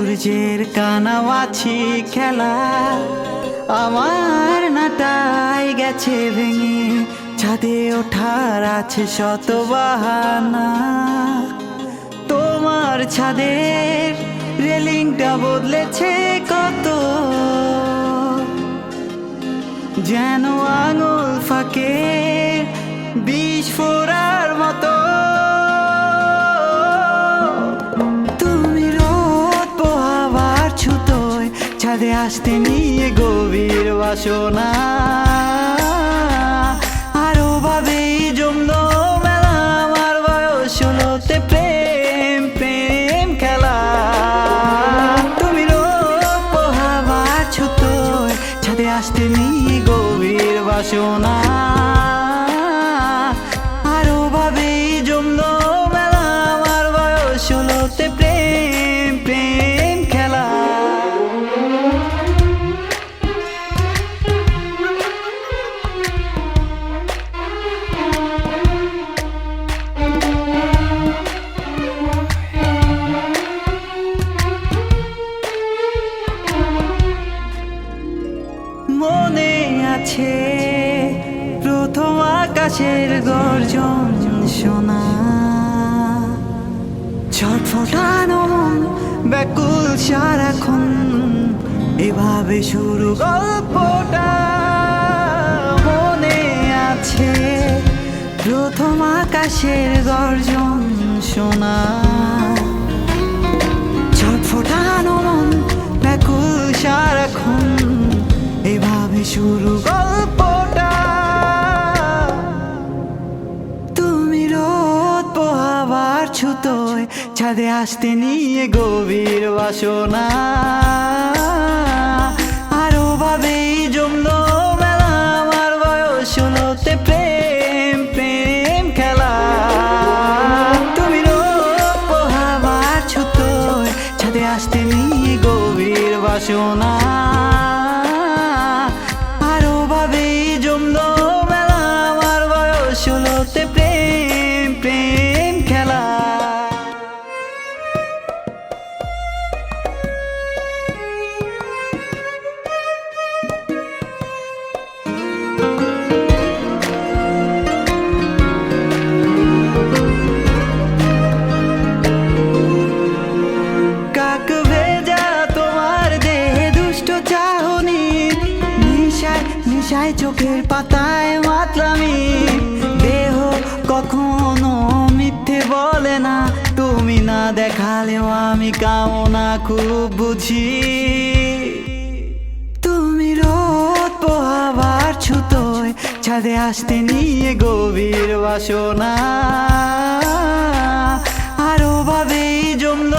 সূর্যের কানামাছি খেলা আমার নাটাই গেছে ভেঙে, ছাদে ওঠার আছে শত বাহানা। তোমার ছাদের রেলিংটা বদলেছে কত, যেন আঙুল ফাঁকে বিষ ফোড়ার মতো। তুমি রোদ পোহাবার ছুতোয় ছাদে আসতে নিয়ে গভীর বাসনা, আরো ভাবেই জমল মেলা আমার বয়স ষোলোতে প্রেম প্রেম খেলা। তুমি রোদ পোহাবার ছুতোয় ছাদে আসতে নিয়ে গভীর বাসনা, আরো ভাবেই জমল মেলা আমার বয়স ষোলোতে প্রেম প্রেম খেলা। মনে আছে প্রথম আকাশের গর্জন শোনা, ছটফটানো মন ব্যাকুল সারাক্ষণ, এভাবে শুরু গল্পটা। মনে আছে প্রথম আকাশের গর্জন শোনা, ছটফটানো মন ব্যাকুল সারাক্ষণ, এভাবে শুরু গল্পটা। তুমি রোদ পোহাবার ছুতোয় ছাদে আসতে নিয়ে গভীর বাসনা, আরো ভাবেই জমল মেলা আমার বয়স ষোলোতে প্রেম প্রেম খেলা। তুমি রোদ পোহাবার ছুতোয় ছাদে আসতে নিয়ে গভীর বাসনা, আরো ভাবেই জমল মেলা আমার বয়স ষোলোতে প্রেম প্রেম খেলা। কাক ভেজা তোমার দেহে দুষ্ট চাহনি, নিশায় নিশায় চোখের পাতায় মাতলামি, দেহ কখনো মিথ্যে বলে না, তুমি না দেখালেও আমি কামনা খুব বুঝি। তুমি রোদ পোহাবার ছুতোয় ছাদে আসতে নিয়ে গভীর বাসনা, আরো ভাবেই জমল